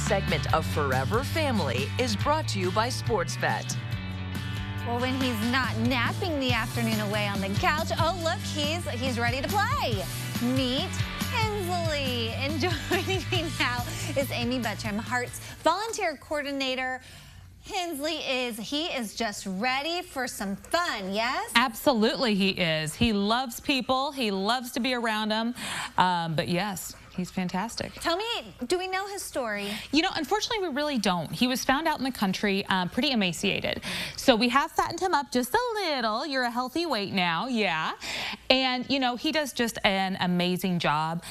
segment of Forever Family is brought to you by SportsBet. Well, when he's not napping the afternoon away on the couch, oh, look, he's ready to play. Meet Hensley. And joining me now is Amy Butcham, HART's volunteer coordinator. Hensley is just ready for some fun, yes? Absolutely he is. He loves people. He loves to be around them. But yes, he's fantastic. Tell me, do we know his story? You know, unfortunately, we really don't. He was found out in the country pretty emaciated. So we have fattened him up just a little. You're a healthy weight now, yeah. And, you know, he does just an amazing job.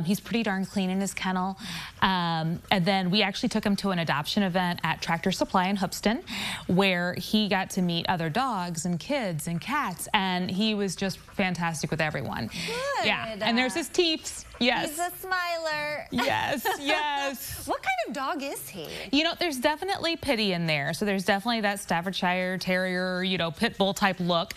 He's pretty darn clean in his kennel. And then we actually took him to an adoption event at Tractor Supply in Hoopston, where he got to meet other dogs and kids and cats, and he was just fantastic with everyone. Good. Yeah, and there's his teeps. Yes. He's a smiler. Yes, yes. What kind of dog is he? You know, there's definitely pity in there. So there's definitely that Staffordshire Terrier, you know, pit bull type look.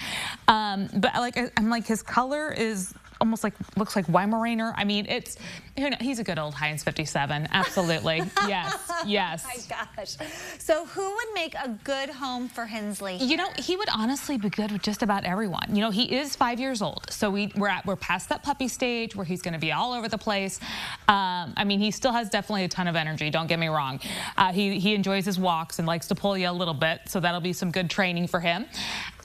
But I'm like, his color is almost like, looks like Weimaraner. I mean, it's, you know, he's a good old Heinz 57. Absolutely. Yes, yes. Oh my gosh. So who would make a good home for Hensley here? You know, he would honestly be good with just about everyone. You know, he is 5 years old. So we're past that puppy stage where he's going to be all over the place. I mean, he still has definitely a ton of energy. Don't get me wrong. He enjoys his walks and likes to pull you a little bit. So that'll be some good training for him.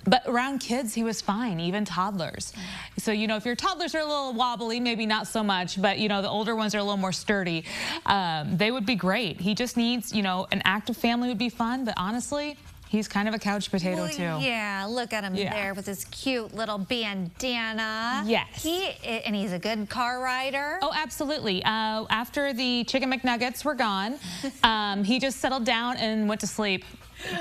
But around kids, he was fine, even toddlers. So, you know, if your toddlers are a little wobbly, maybe not so much, but, you know, the older ones are a little more sturdy, they would be great. He just needs, you know, an active family would be fun, but honestly, he's kind of a couch potato, too. Yeah, look at him there with his cute little bandana. Yes. And he's a good car rider. Oh, absolutely. After the Chicken McNuggets were gone, he just settled down and went to sleep.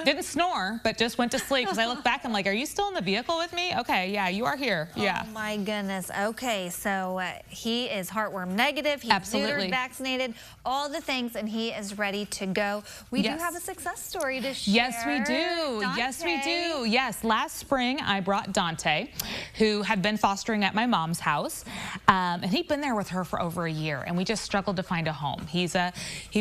Didn't snore, but just went to sleep. Because I look back, I'm like, are you still in the vehicle with me? Okay, yeah, you are here. Yeah. Oh, my goodness. Okay, so he is heartworm negative. He's neutered, vaccinated, all the things, and he is ready to go. We do have a success story to share. Yes, we do. Dante. Yes, we do. Yes, last spring, I brought Dante, who had been fostering at my mom's house. And he'd been there with her for over a year, and we just struggled to find a home. He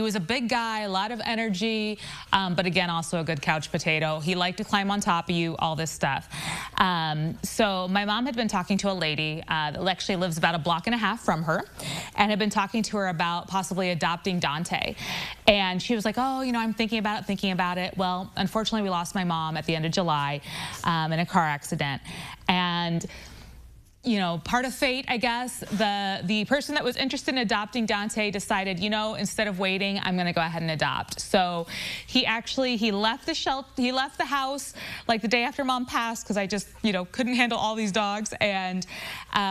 was a big guy, a lot of energy, but again, also a good couch potato. He liked to climb on top of you, all this stuff. So my mom had been talking to a lady that actually lives about a block and a half from her, and had been talking to her about possibly adopting Dante. And she was like, oh, you know, I'm thinking about it. Well, unfortunately, we lost my mom at the end of July in a car accident. And you know, part of fate, I guess, the person that was interested in adopting Dante decided, you know, instead of waiting, I'm going to go ahead and adopt. So he left the house like the day after mom passed, because I just, you know, couldn't handle all these dogs, and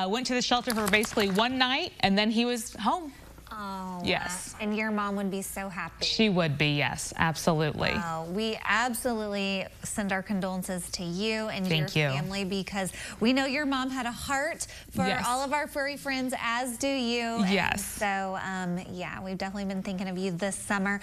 went to the shelter for basically one night, and then he was home. Oh, yes. And your mom would be so happy. She would be, yes, absolutely. We absolutely send our condolences to you and your family, because we know your mom had a heart for all of our furry friends, as do you. Yes. And so, yeah, we've definitely been thinking of you this summer.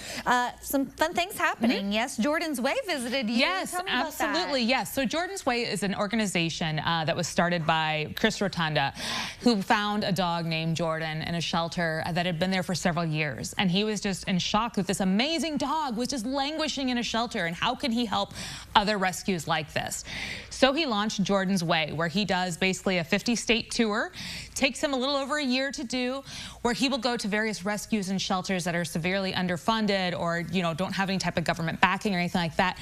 Some fun things happening. Yes, Jordan's Way visited you. Yes, Tell me about absolutely. that. Yes. So Jordan's Way is an organization that was started by Chris Rotunda, who found a dog named Jordan in a shelter that had been there for several years, and he was just in shock that this amazing dog was just languishing in a shelter, and how can he help other rescues like this? So he launched Jordan's Way, where he does basically a 50-state tour. Takes him a little over a year to do, where he will go to various rescues and shelters that are severely underfunded, or, you know, don't have any type of government backing or anything like that,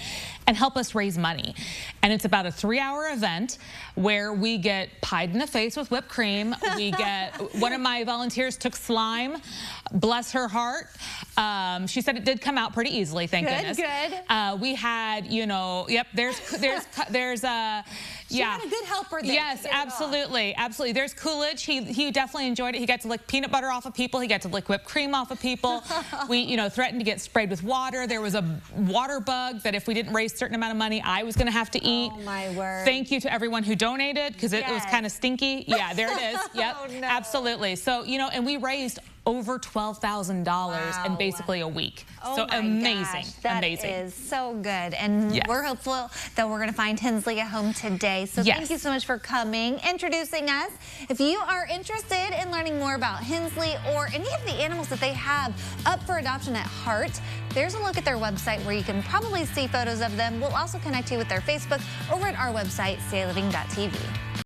and help us raise money. And it's about a 3-hour event where we get pied in the face with whipped cream. We get, one of my volunteers took slime, bless her heart. She said it did come out pretty easily, thank goodness. Good. We had, you know, yep, there's She had a good helper there. Yes, absolutely, absolutely. There's Coolidge. He definitely enjoyed it. He got to lick peanut butter off of people. He got to lick whipped cream off of people. We, you know, threatened to get sprayed with water. There was a water bug that if we didn't raise a certain amount of money, I was going to have to eat. Oh, my word. Thank you to everyone who donated, because it was kind of stinky. Yeah, there it is. Yep, Oh, no. Absolutely. So, you know, and we raised over $12,000 in basically a week. Oh, so my amazing, gosh, that amazing. is so good. And we're hopeful that we're going to find Hensley a home today. today. So Yes. thank you so much for coming, introducing us. If you are interested in learning more about Hensley or any of the animals that they have up for adoption at HART, there's a look at their website where you can probably see photos of them. We'll also connect you with their Facebook over at our website, ciLiving.tv.